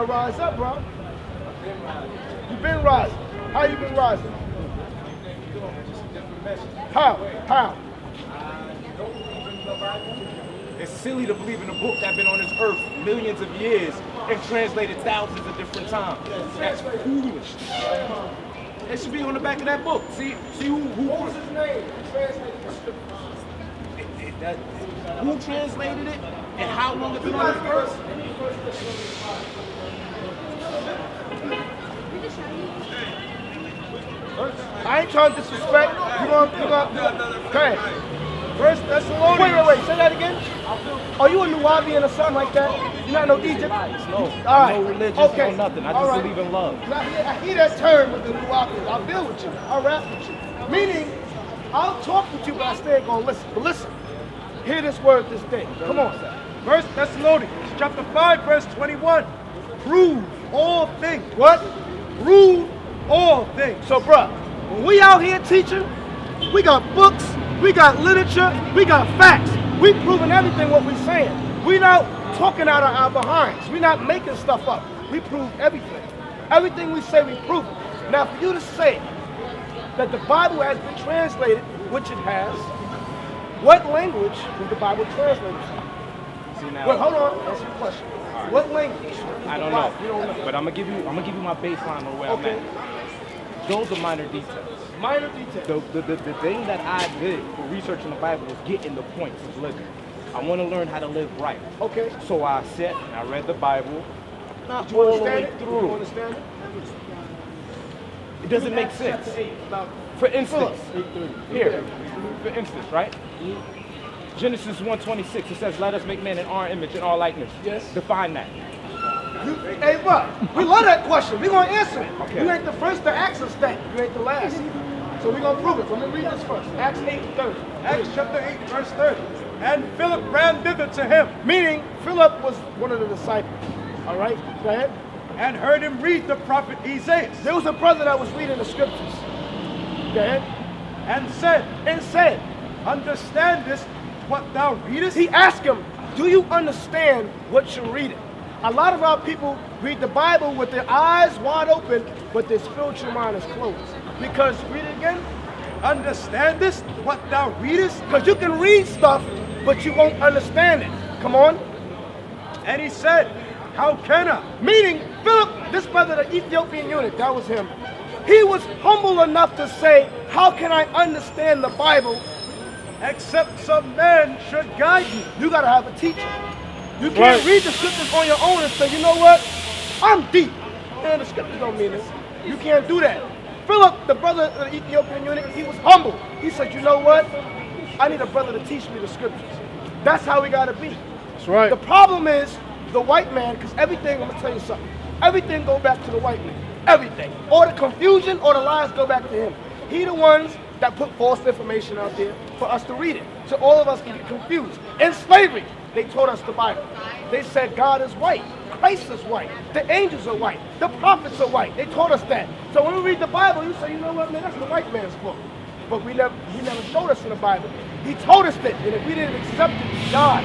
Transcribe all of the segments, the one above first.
gotta rise up, bro. You've been rising. How you been rising? How? It's silly to believe in a book that's been on this earth millions of years and translated thousands of different times. That's foolish. It should be on the back of that book. See who What was his name? Who translated the scripture? who translated it and how long it's been on this earth. I ain't trying to disrespect. You gonna okay. First Thessalonians. Wait. Say that again. Are you a Nubian or something like that? You're not no Egypt? No. All right. No religion, Okay. no nothing. I just believe in love. I hear that term with the Nubians. I'll deal with you. I'll rap with you. Meaning, I'll talk with you, but I still ain't gonna listen. But listen, hear this word this day. Come on. First Thessalonians chapter 5, verse 21. Prove all things. What? Prove all things. So, bruh, when we out here teaching, we got books, we got literature, we got facts. We proving everything what we saying. We not talking out of our behinds. We not making stuff up. We prove everything. Everything we say, we prove it. Now, for you to say that the Bible has been translated, which it has, what language was the Bible translated from? See now. Wait, hold on. Answer your question. Right. What language? I don't know. You don't know. But I'm gonna give you my baseline on where Okay. I'm at. Those are minor details. Minor details. The thing that I did for researching the Bible was getting the points of living. I want to learn how to live right. Okay. So I sat and I read the Bible, not Did you all the understand way it? through. You understand it? It doesn't make sense. For instance, here, for instance, right? Genesis 1:26, it says, "Let us make man in our image and our likeness." Yes. Define that. Hey, bro, we love that question. We're going to answer it. Okay. You ain't the first to ask us that. You ain't the last. So we're going to prove it. Let me read this first. Acts 8:30. Acts chapter 8, verse 30. And Philip ran thither to him, Meaning, Philip was one of the disciples. All right? Go ahead. and heard him read the prophet Isaiah, There was a brother that was reading the scriptures. Go ahead. and said, And said, Understandest what thou readest? he asked him, do you understand what you're reading? A lot of our people read the Bible with their eyes wide open, but their spiritual mind is closed. Because, read it again. Understandest what thou readest? Because you can read stuff, but you won't understand it. Come on. And he said, How can I? Meaning, Philip, this brother, the Ethiopian eunuch, that was him. He was humble enough to say, how can I understand the Bible? Except some man should guide me. You got to have a teacher. You can't read the scriptures on your own and say, you know what? I'm deep. Man, the scriptures don't mean this. You can't do that. Philip, the brother, the Ethiopian eunuch, he was humble. He said, you know what? I need a brother to teach me the scriptures. That's how we got to be. That's right. The problem is the white man, because everything, I'm going to tell you something. Everything go back to the white man. Everything. Or the confusion or the lies go back to him. He the ones that put false information out there for us to read it. So all of us can get confused. In slavery, they taught us the Bible. They said God is white. Christ is white. The angels are white. The prophets are white. They taught us that. So when we read the Bible, you say, you know what, man, that's the white man's book. But he never showed us in the Bible. He told us that, and if we didn't accept it, we died.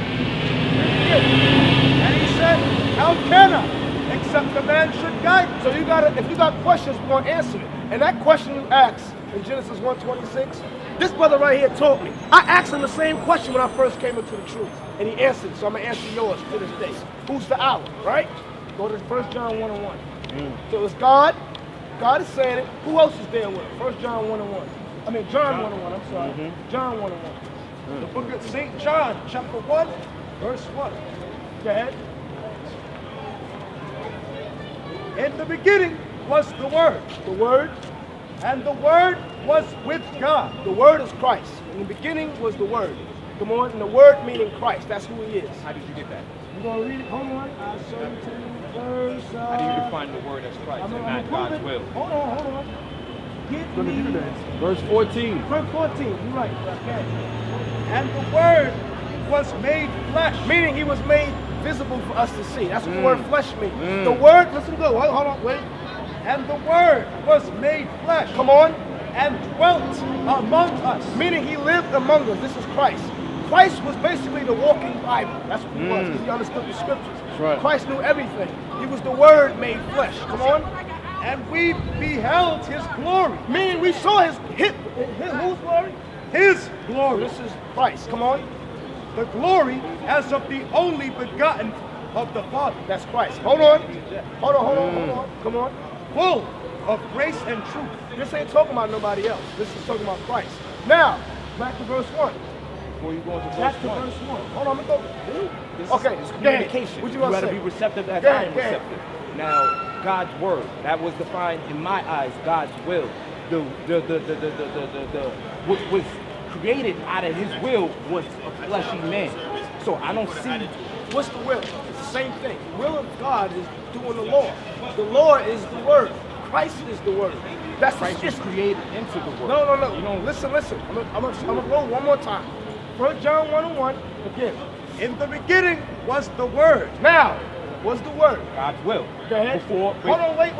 And he said, How can I? Except the man should guide me. So you gotta, if you got questions, we're gonna answer it. And that question you asked in Genesis 1:26, this brother right here taught me. I asked him the same question when I first came into the truth, and he answered it. So I'm gonna answer yours to this day. Who's the hour, right? Go to 1 John 1:1. So it's God. God is saying it. Who else is there with it? 1 John 1:1. I mean John 1:1. I'm sorry. John 1:1. The book of St. John, chapter 1, verse 1. Go ahead. In the beginning was the Word, The Word. and the Word was with God. The Word is Christ. In the beginning was the Word. Come on, and the Word meaning Christ. That's who He is. How did you get that? You're gonna read it. Hold on. I'll show you to you verse. How do you define the word as Christ and not God's will? Hold on. Give me Verse 14. verse 14. You're right. Okay. And the Word was made flesh. Meaning He was made visible for us to see. That's what the word flesh means. The Word. Listen, go. Hold on. Wait. And the Word was made flesh. Come on. And dwelt among us. Meaning He lived among us. This is Christ. Christ was basically the walking Bible. That's what he was, because he understood the scriptures. right. Christ knew everything. He was the Word made flesh. Come on. And we beheld his glory. Meaning we saw his whose glory? His glory. This is Christ. Come on. The glory as of the only begotten of the Father. That's Christ. Hold on. Hold on. Come on. Full of grace and truth. This ain't talking about nobody else. This is talking about Christ. Now, back to verse 1. Before you go into Back verse to 1. verse 1. Hold on, let me go. Okay, it's communication. What you You gonna gotta say? be receptive as Go I'm ahead, go ahead. receptive. Now, God's word, that was defined in my eyes, God's will. What was created out of his will was a fleshy man. So I don't see. What's the will? It's the same thing. The will of God is doing the law. The law is the word. Christ is the word. That's Christ was created into the word. No. You know, Listen. I'm gonna go one more time. 1 John 1:1 again. In the beginning was the Word. Now, what's the word? God's will. Go ahead. Before, Hold on, wait.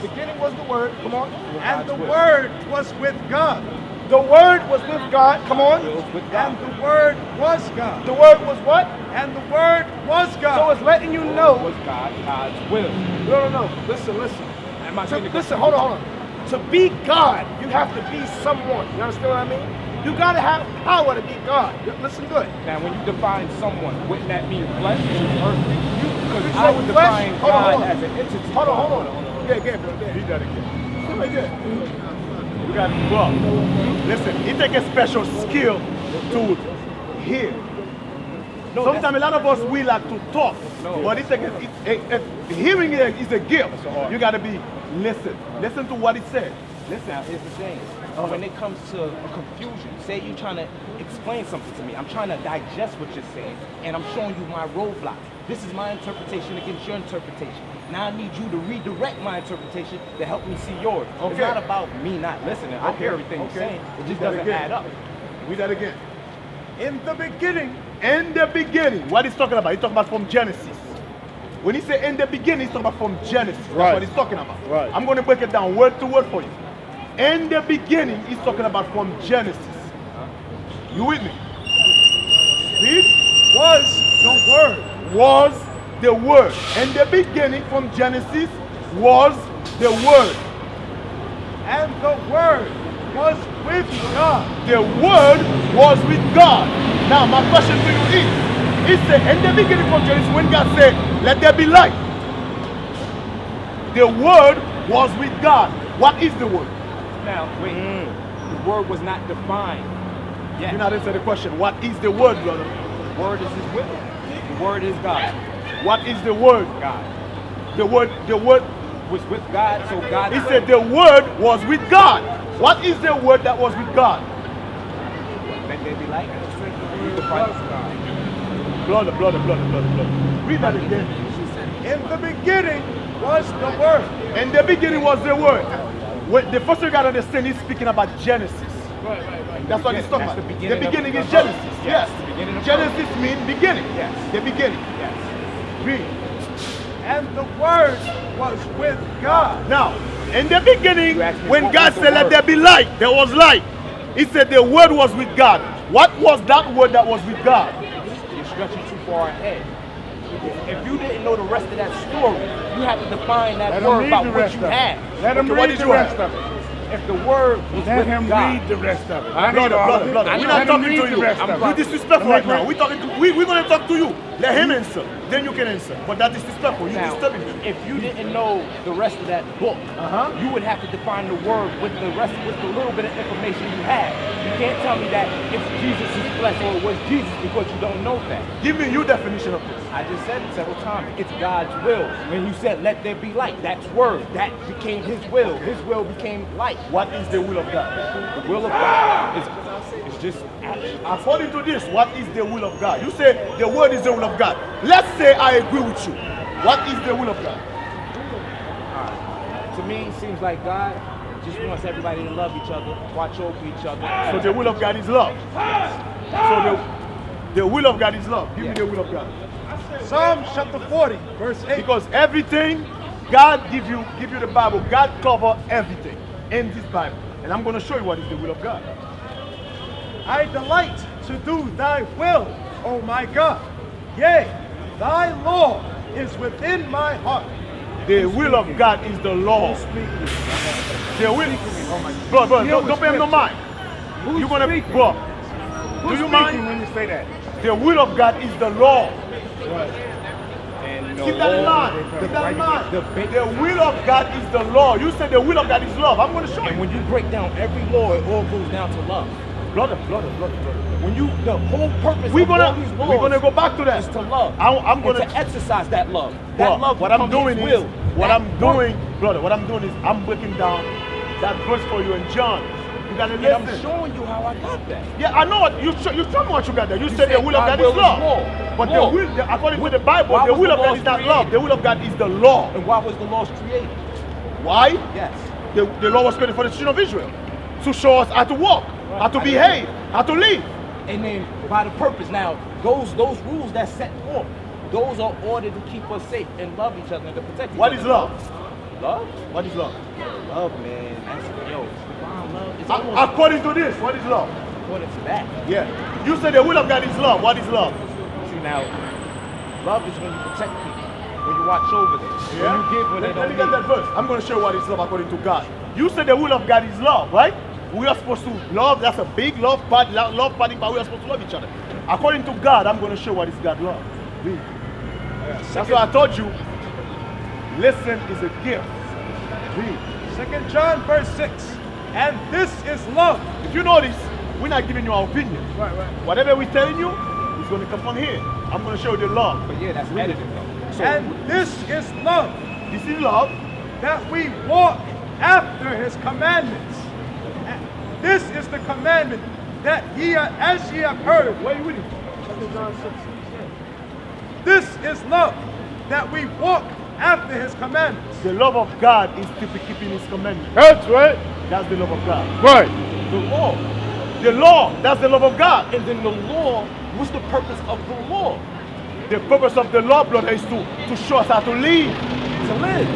The beginning was the word. Come on. And the God's will. Word was with God. The word was with God. Come on. Wills with God. And the Word was God. The word was what? And the Word was So God. it's letting you know. Was God's will. No. Listen. Am I saying Listen, hold on. To be God, you have to be someone. You understand what I mean? You gotta have power to be God. Listen good. Now, when you define someone, wouldn't that mean flesh, earthly? Because So I would flesh- define hold on, God hold on. as an entity. Hold on. Yeah, bro. Read that again. Come right there. You got to go. Listen, it takes a special skill to hear. No, Sometimes a lot of us we like to talk, No. but hearing is a gift. That's a art. You got to be listen to what it says. Listen. Now, here's the thing. When it comes to a confusion, say you're trying to explain something to me. I'm trying to digest what you're saying, and I'm showing you my roadblock. This is my interpretation against your interpretation. Now I need you to redirect my interpretation to help me see yours. It's Okay. not about me not listening. I hear everything you're saying. It just doesn't add up. Read that again. In the beginning. What he's talking about? He's talking about from Genesis. When he say in the beginning, he's talking about from Genesis. That's Right. what he's talking about. Right. I'm going to break it down word to word for you. In the beginning, he's talking about from Genesis. You with me? Read. Was the word. Was the word. In the beginning, from Genesis, was the word. And the word was with God. The word was with God. Now, my question to you is, it said in the beginning from Genesis, when God said, let there be light, the word was with God. What is the word? Now, wait. The word was not defined yet. You're not answering the question. What is the word, brother? The word is his will. The word is God. What is the word? God The word was with God, so God. he said the word was with God. What is the word that was with God? Let there be light. Blood. Read that again. In the beginning was the word. In the beginning was the word. When the first thing you gotta understand, he's speaking about Genesis. Right. That's what he's talking That's about. the beginning The beginning of- is Genesis. Yes, Yes. the beginning of Genesis means beginning. Yes. The beginning. Yes. Read. And the word was with God. Now, in the beginning, You asked me when what God was the said, let word? there be light, there was light. He said the word was with God. What was that word that was with God? You're stretching too far ahead. If you didn't know the rest of that story, you have to define that Let him word read about the what rest you of it. have. Let him Okay, what read did the you rest have? of it. If the word was Let with him God, read the rest of it. Brother, we're not talking to you. You're disrespectful right now. We're going to talk to you. Let him answer. Then you can answer. But that is disrespectful. You're now, disturbing him. if you didn't know the rest of that book, you would have to define the word with the little bit of information you have. You can't tell me that it's Jesus' flesh or it was Jesus because you don't know that. Give me your definition of this. I just said it several times. It's God's will. When you said, let there be light, that's word. That became his will. His will became light. What is the will of God? The will of God is just action. According to this, what is the will of God? You say the word is the will of God. Let's say I agree with you. What is the will of God? To me, it seems like God just wants everybody to love each other, watch over each other. So the will of God is love. So the will of God is love. Give me the will of God. Psalm chapter 40, verse 8. Because everything God give you the Bible. God cover everything in this Bible. And I'm going to show you what is the will of God. I delight to do thy will, O my God. Yea, thy law is within my heart. The will of God is the law. The will. Bro, don't pay him no mind. You're gonna be, bro. Do you mind when you say that? The will of God is the law. And Keep that in mind. Keep that in mind. The will of God is the law. You said the will of God is love. I'm going to show you. And when you break down every law, it all goes down to love. Brother. When you, the whole purpose We're of all gonna these laws we're gonna go back to that. is to love. I'm gonna and to exercise that love. Bro, That love what I'm becomes doing His is will. what That I'm work. doing, brother. What I'm doing is I'm breaking down that verse for you in John. You gotta And listen. I'm showing you how I got that. Yeah, I know what you show me what you got there. You said the said will of God God's is will is love. law. But Law. according to the Bible, Why the was will the of God laws is not created? love. The will of God is the law. And why was the laws created? Why? Yes. The law was created for the children of Israel to show us how to walk, how to behave, how to live. And then by the purpose. Now, those rules that set forth, those are ordered to keep us safe and love each other and to protect each What other. is love? Love? What is love? Love, man. That's, yo, divine love is almost According to this, what is love? according to that. Yeah. You said the will of God is love. What is love? See, now, love is when you protect people, when you watch over them, when you give when they Let don't me get that need. verse. I'm going to show you what is love according to God. You said the will of God is love, right? We are supposed to love. That's a big love party, but we are supposed to love each other. According to God, I'm going to show what is God love. Read. That's why I told you, listen is a gift. Read. 2 John verse 6. And this is love. If you notice, we're not giving you our opinion. Right. Whatever we're telling you, it's going to come from here. I'm going to show you the love. But yeah, that's edited though. So, And this is love, This is love. that we walk after his commandments. And this is the commandment, that as ye have heard. Where are you reading? This is love, that we walk after his commandments. The love of God is to be keeping his commandments. That's right. That's the love of God. Right. the law. The law, that's the love of God. And then the law, what's the purpose of the law? The purpose of the law, brother, is to show us how to live. To live.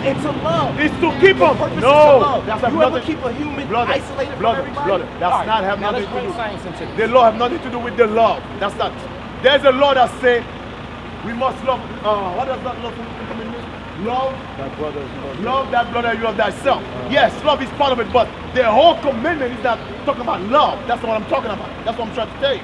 And to love. It's to keep them. Purpose is to No, love. that's You nothing. ever keep a human Brother, isolated brother, from everybody? brother, that's All right, not have now nothing let's to bring do. science into this. The law have nothing to do with the love. That's not. There's a law that say we must love. What does that love mean? Love That brother is love that brother, you love thyself. Yes, love is part of it, but the whole commandment is not talking about love. That's what I'm talking about. That's what I'm trying to tell you.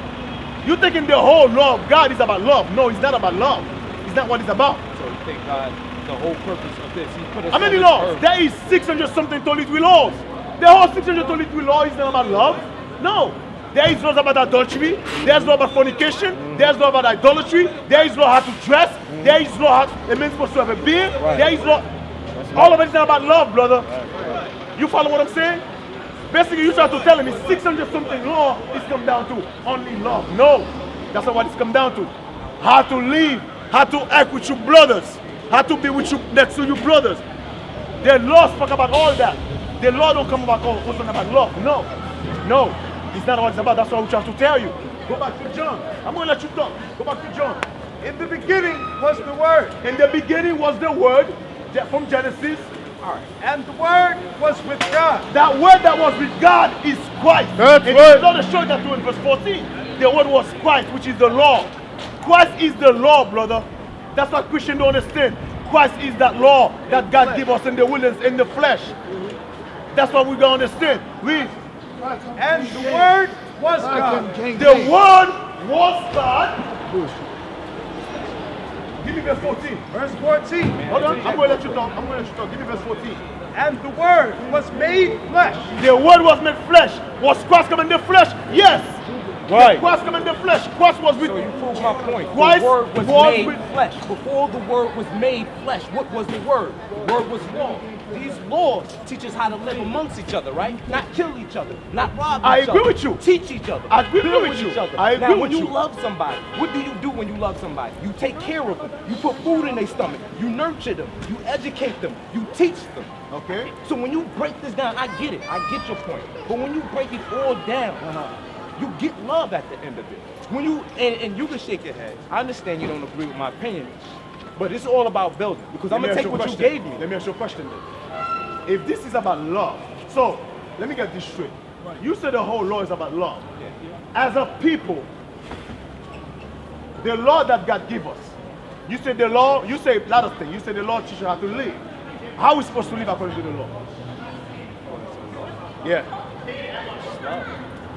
You're thinking the whole law of God is about love. No, it's not about love. It's not what it's about. So you think God, the whole purpose of this, he put us How many on this laws? earth. There is 600 something totally laws. The whole 600 totally law is not about love. No. There is laws about adultery. There's law about fornication. There's law about idolatry. There is law how to dress. There is law how a man's supposed to have a beard. There is law. All of it is not about love, brother. You follow what I'm saying? Basically, you try to tell me 600 something law is come down to only love. No, that's not what it's come down to. How to live, how to act with your brothers, how to be with you next to your brothers. The law speak about all that. The law don't come about also about love. No, no, it's not what it's about. That's what we try to tell you. Go back to John. I'm gonna let you talk. Go back to John. In the beginning was the Word, In the beginning was the Word, from Genesis. all right, and the Word was with God. That word that was with God is Christ. That's and right. it's not show that to in verse 14. The word was Christ, which is the law. Christ is the law, brother. That's what Christians don't understand. Christ is that law that God gave us in the wilderness, in the flesh. That's what we don't understand. Read. And the Word was God. The word was God. Give me verse 14. Verse 14. Hold on. I'm going to let you talk. I'm going to let you talk. Give me verse 14. And the Word was made flesh. The word was made flesh. Was Christ come in the flesh? Yes. Right. Christ come in the flesh. Christ was with So you prove my point. Christ The word was was made with- flesh. Before the word was made flesh, what was the word? The word was law. These laws teach us how to live amongst each other, right? Not kill each other, not rob I each agree other. with you. Teach each other. I agree build with you. each other. I agree now, with when you you. love somebody, what do you do when you love somebody? You take care of them. You put food in their stomach. You nurture them. You educate them. You teach them. Okay. So when you break this down, I get it. I get your point. But when you break it all down, you get love at the end of it. When you and you can shake your head. I understand you don't agree with my opinion, but it's all about building. Because I'm Let gonna me take ask what you a you question. gave me. Let me ask you a question then. If this is about love, so let me get this straight. You said the whole law is about love. as a people, the law that God gave us. You say the law, you say a lot of things. You say the law teaches how to live. How are we supposed to live according to the law? Yeah.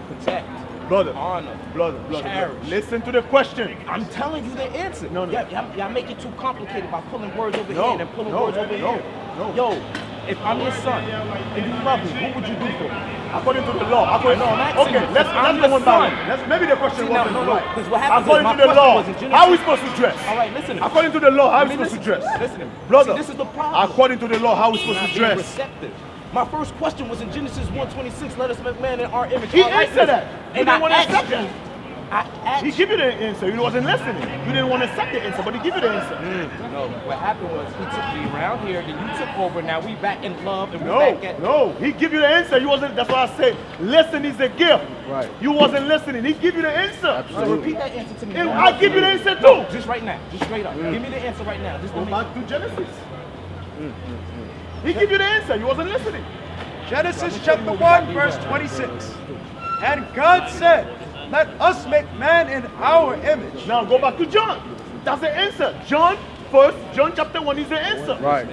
Protect. Brother, honor, brother, cherish. Listen to the question. I'm telling you the answer. No. Y'all make it too complicated by pulling words over No, here and pulling no, words over no, here. no. Yo, if I'm your son and you love me, what would you do for me? According to the law. According, No, I'm asking okay, you. let's I'm go one your by son. one. Maybe the question See, now, wasn't no, right. because what happens is According my to the question law, was in Genesis. how are we supposed to dress? All right, listen. According to the law, how are I we mean, supposed to dress? Listen to me. Brother, See, this is the problem. according to the law, how are we supposed Not to being dress? receptive. My first question was in Genesis 1:26. Let us make man in our image. He our likeness. answered that. You And didn't want to I accept asked you. that. I asked He gave you the answer. You wasn't listening. You didn't want to accept the answer, but he gave you the answer. No, what happened was he took me around here, then you took over. Now we back in love and we back at. No, he give you the answer. You wasn't. That's why I say, listen is a gift. Right. You wasn't listening. He give you the answer. So repeat that answer to me. And now. I give you the answer too. No, just right now, just straight up. Give me the answer right now. Just Go to make back to Genesis. He give you the answer. You wasn't listening. Genesis chapter 1, verse 26. And God said, let us make man in our image. Now go back to John. That's the answer. John first. John chapter 1 is the answer. Right.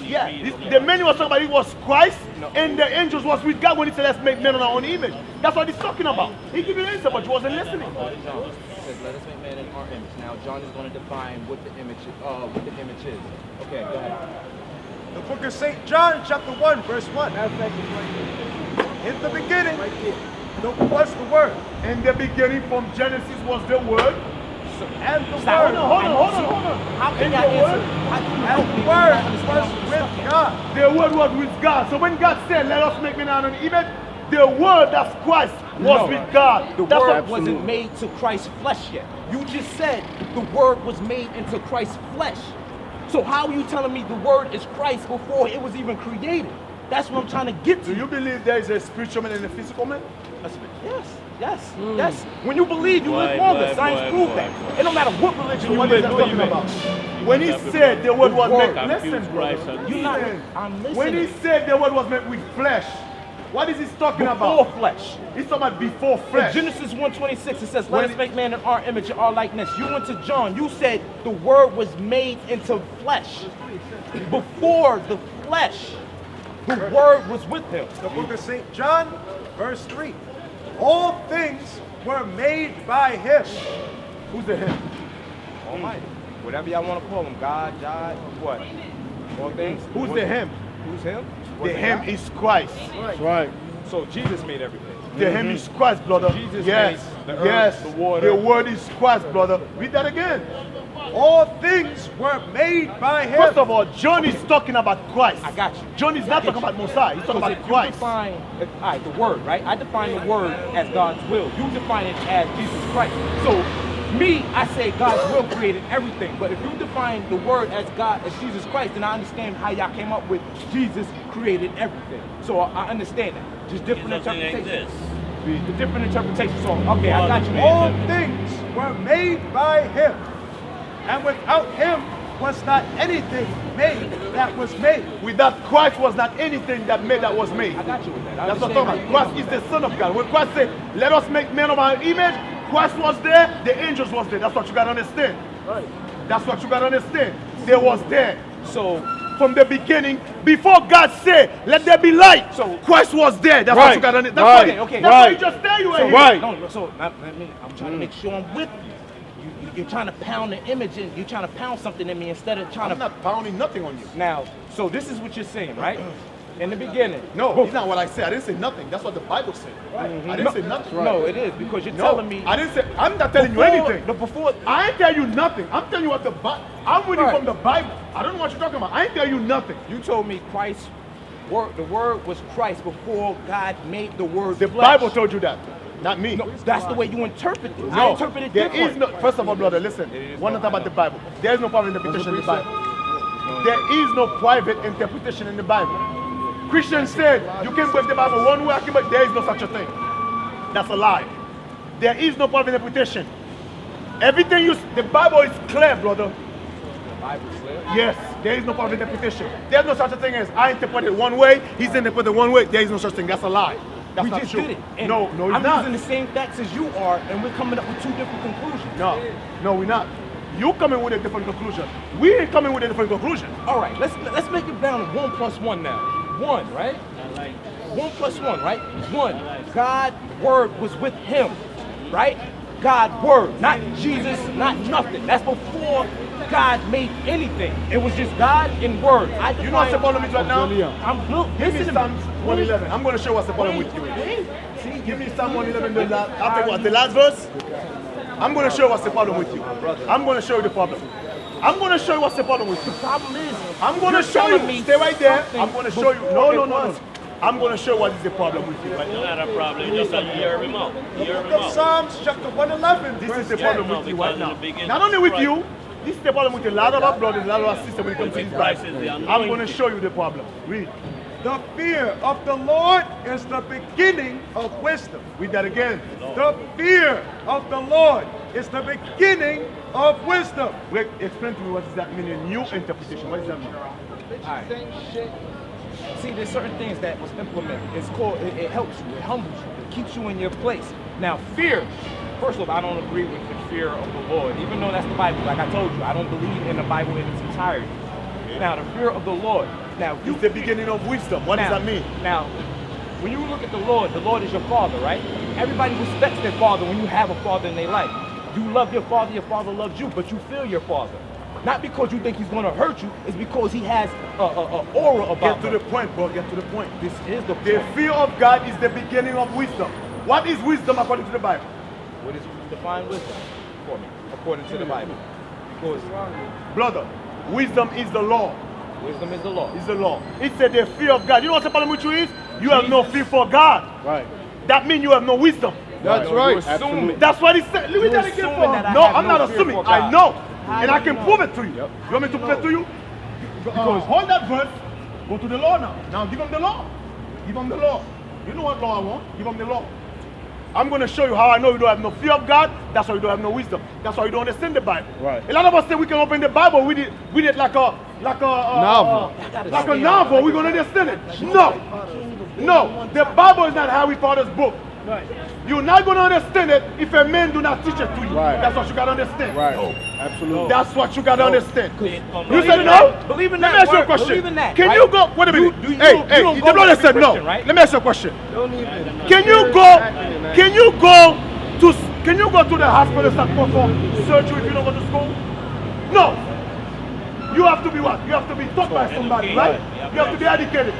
Yeah. The man he was talking about, it was Christ, and the angels was with God when he said, let's make men in our own image. That's what he's talking about. He gave you the answer, but you wasn't listening. John says, let us make man in our image. Now John is going to define what the image is. Okay, go ahead. The book of St. John, chapter 1, verse 1. In the beginning, was the Word. In the beginning, from Genesis was the Word. And the Stop. Word. Hold on. How can In y'all the answer? Word. And the Word was with God. The Word was with God. So when God said, let us make man in our own image, the Word, that's Christ, was with God. The That's Word what- wasn't made to Christ's flesh yet. You just said the Word was made into Christ's flesh. So how are you telling me the Word is Christ before it was even created? That's what I'm trying to get to. Do you believe there is a spiritual man and a physical man? Yes. When you believe, you live longer. Science proved that. It don't matter what religion you What is live that talking about? When he said the Word was made, listen, brother. You're not. I'm listening. When he said the Word was made with flesh, what is he talking Before about? flesh. He's talking about before In flesh. Genesis 1:26, it says, let When us it- make man in our image and our likeness. You went to John. You said the Word was made into flesh. Before the flesh, the Word was with him. The book of St. John, verse 3. All things were made by him. Who's the him? Almighty. Whatever y'all want to call him. God, what? All things. Who's the him? Who's him? The Was it him God? is Christ. Right. So Jesus made everything. The him is Christ, brother. Jesus yes. made the earth, Yes. the water. The Word is Christ, brother. Read that again. All things were made by him. First of all, John is talking about Christ. I got you. John is not talking about Messiah. He's talking Because about if you Christ. define, all right, the Word, right? I define the Word as God's will. You define it as Jesus Christ. So, me, I say God's will created everything. But if you define the Word as God, as Jesus Christ, then I understand how y'all came up with Jesus created everything. So I understand that. Just different interpretations. The different interpretations. So, okay, I got you. All things were made by him. And without him was not anything made that was made. Without Christ was not anything that was made. I got you with that. I That's what I'm understand talking about. Christ is the Son of God. When Christ said, let us make men of our image, Christ was there, the angels was there. That's what you got to understand. Right. That's what you got to understand. They was there. So, From the beginning, before God said, let there be light. So- Christ was there. That's what Right. you got to understand. Right. That's Okay, why right. he just tell you So, here. Right. No, so I'm trying to make sure I'm with you. You're trying to pound the image in. You're trying to pound something in me instead of trying I'm to. not pounding nothing on you. Now, so this is what you're saying, right? In the beginning. No, it's not what I said. I didn't say nothing. That's what the Bible said. I didn't say nothing. No, it is because you're No, telling me. I didn't say. I'm not telling before, you anything. Before. I ain't tell you nothing. I'm telling you what the Bible. I'm reading Right. from the Bible. I don't know what you're talking about. I ain't tell you nothing. You told me Christ. The word was Christ before God made the word. The flesh. Bible told you that, not me. No, that's the way you interpret it. I No, interpret it there different. is no. First of all, brother, listen. One thing about the Bible. There is no private interpretation in the Bible. There is no private interpretation in the Bible. Christians said you can break the Bible one way, but there is no such a thing. That's a lie. There is no private interpretation. Everything the Bible is clear, brother. Bible's clear. Yes, there is no private interpretation. There's no such a thing as I interpret it one way, he's interpreted one way. There is no such thing. That's a lie. That's we not just true. did it. And No, it's I'm not. using the same facts as you are, and we're coming up with two different conclusions. No, we're not. You coming with a different conclusion. We ain't coming with a different conclusion. All right, let's make it down to 1 + 1 now. 1, right? 1 + 1, right? 1. God's word was with him, right? God's word, not Jesus, not nothing. That's before God made anything. It was just God and word. You know what's the problem is right now? Give me Listen to Psalm me. 111. I'm going to show you what's the problem with you. See, Give me Psalm 111. I'll take what? The last verse? I'm going to show you what's the problem with you. I'm going to show you the problem. I'm going to show you what's the problem with you. the problem is, I'm going to you're show telling you. me Stay right there. something I'm going to show you. before No. it was. I'm going to show you what is the problem with you right now. Not a problem. Just a year remote. Book of Psalms, chapter 111. This is the verse 10. problem with you right now. Because in the beginning, Not only with Christ- you, this is the problem with a lot of our brothers, a lot of our sisters when it comes to this Christ Bible. is the I'm going to anointed. show you the problem. Read. The fear of the Lord is the beginning of wisdom. Read that again. The fear of the Lord is the beginning of wisdom. Wait, explain to me what does that mean in new interpretation. What does that mean? see, there's certain things that was implemented. It's called, it helps you, it humbles you, it keeps you in your place. Now, fear, first of all, I don't agree with the fear of the Lord, even though that's the Bible. Like I told you, I don't believe in the Bible in its entirety. Now, the fear of the Lord. Now, It's the beginning of wisdom. What does that mean? Now, when you look at the Lord is your father, right? Everybody respects their father when you have a father in their life. You love your father loves you, but you fear your father. Not because you think he's going to hurt you, it's because he has a aura about Get to him. the point, bro. Get to the point. This is the The point. fear of God is the beginning of wisdom. What is wisdom according to the Bible? What is define wisdom for me, according to the Bible? Because Brother, wisdom is the law. wisdom is the law. Is the law. It said the fear of God. You know what the problem with you is? You have no fear for God. Right. That means you have no wisdom. That's You're right. assuming. That's what he said. Let me You're tell you again. assuming that I No, have I'm no not fear assuming. for I God. know. How And do I you can know? prove it to you. Yep. You want me to prove it to you? Hold that verse. Go to the law now. Now give him the law. Give him the law. You know what law I want? Give him the law. I'm going to show you how I know you don't have no fear of God. That's why you don't have no wisdom. That's why you don't understand the Bible. Right. A lot of us say we can open the Bible. We did like a Novel. Like a novel. We're going to understand it. No. The Bible is not Harry Potter's book. You're not going to understand it if a man do not teach it to you. Right. That's what you got to understand. Right. Absolutely. That's what you got to understand. Believe You in said that. no? Believe in Let that me ask you a word. question. Believe in that, Can right? you go? Wait a minute. You Hey, don't the go brother to said every no. Christian, right? Let me ask you a question. Don't even. Can you go? Can you go to the hospital and start perform surgery if you don't go to school? No. You have to be what? You have to be taught by somebody, right? You have to be educated.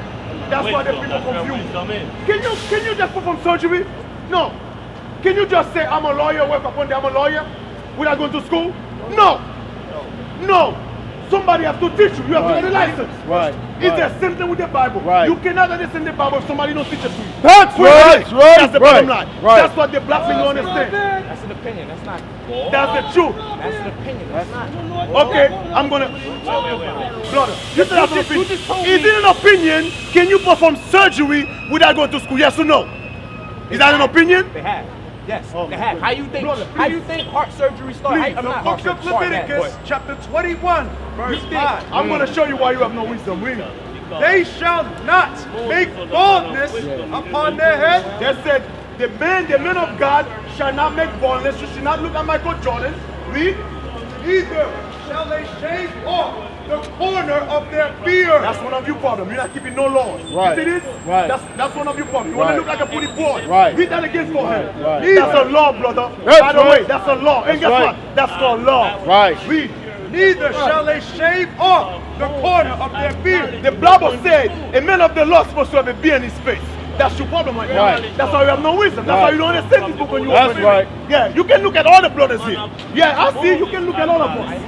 That's why the people That's where confused. wisdom is. Can you just perform surgery? No. Can you just say I'm a lawyer, wake up one day I'm a lawyer without going to school? No. Somebody has to teach you. You have to get a license. Right. It's the same thing with the Bible. Right. You cannot understand the Bible if somebody don't teach it to you. That's Wait, right. Right. That's the right. bottom line. Right. That's what the black people don't understand. That's an opinion. That's not. That's the truth. That's an opinion. That's not. Okay, I'm gonna. Wait. Brother, you said that's an you opinion. just told Is me- it an opinion? Can you perform surgery without going to school? Yes or no? Is that an opinion? They have. Yes, Oh, they have. How you think? brother, How you think heart surgery starts? Please, I'm The not heart book of surgery. Sorry, that, Leviticus, but- chapter 21, verse 5. I'm gonna show you why you have no wisdom. Read. They shall not make baldness upon their head. They said, the men of God shall not make baldness. You should not look at Michael Jordan. Read. Neither shall they shave off the corner of their beard. That's one of your problems. You're not keeping no laws. Right. You see this? Right. That's one of your problems. You want Right. to look like a pretty boy. Right. Read that again for him. Right. That's a law, brother. That's By the right. way, that's a law. And That's guess right. what? That's called law. Right. Read. Neither shall they shave off the corner of their beard. The Bible said a man of the law is supposed to have a beard in his face. That's your problem right now. Right. That's why you have no wisdom. That's Right. why you don't understand this book when you That's open right. it. Yeah, you can look at all the brothers here. Yeah, I see. You can look at all of us.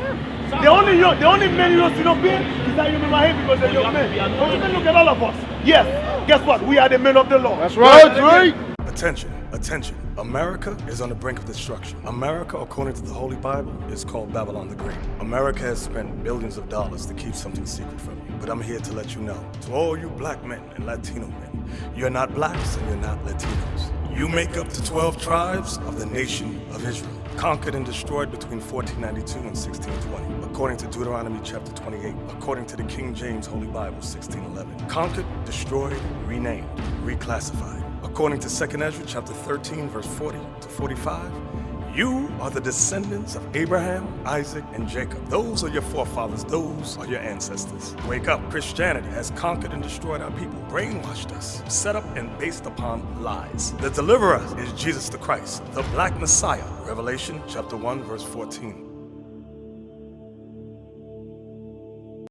The only man you don't see no beard is that you in my head because they're your men. But you can look at all of us. Yes. Guess what? We are the men of the law. That's right. Right. Attention, attention. America is on the brink of destruction. America, according to the Holy Bible, is called Babylon the Great. America has spent billions of dollars to keep something secret from you. But I'm here to let you know, to all you black men and Latino men, you're not blacks and you're not Latinos. You make up the 12 tribes of the nation of Israel, conquered and destroyed between 1492 and 1620, according to Deuteronomy chapter 28, according to the King James Holy Bible 1611. Conquered, destroyed, renamed, reclassified, According to 2 Ezra chapter 13, verse 40 to 45, you are the descendants of Abraham, Isaac, and Jacob. Those are your forefathers. Those are your ancestors. Wake up. Christianity has conquered and destroyed our people, brainwashed us, set up and based upon lies. The deliverer is Jesus the Christ, the Black Messiah. Revelation chapter 1, verse 14.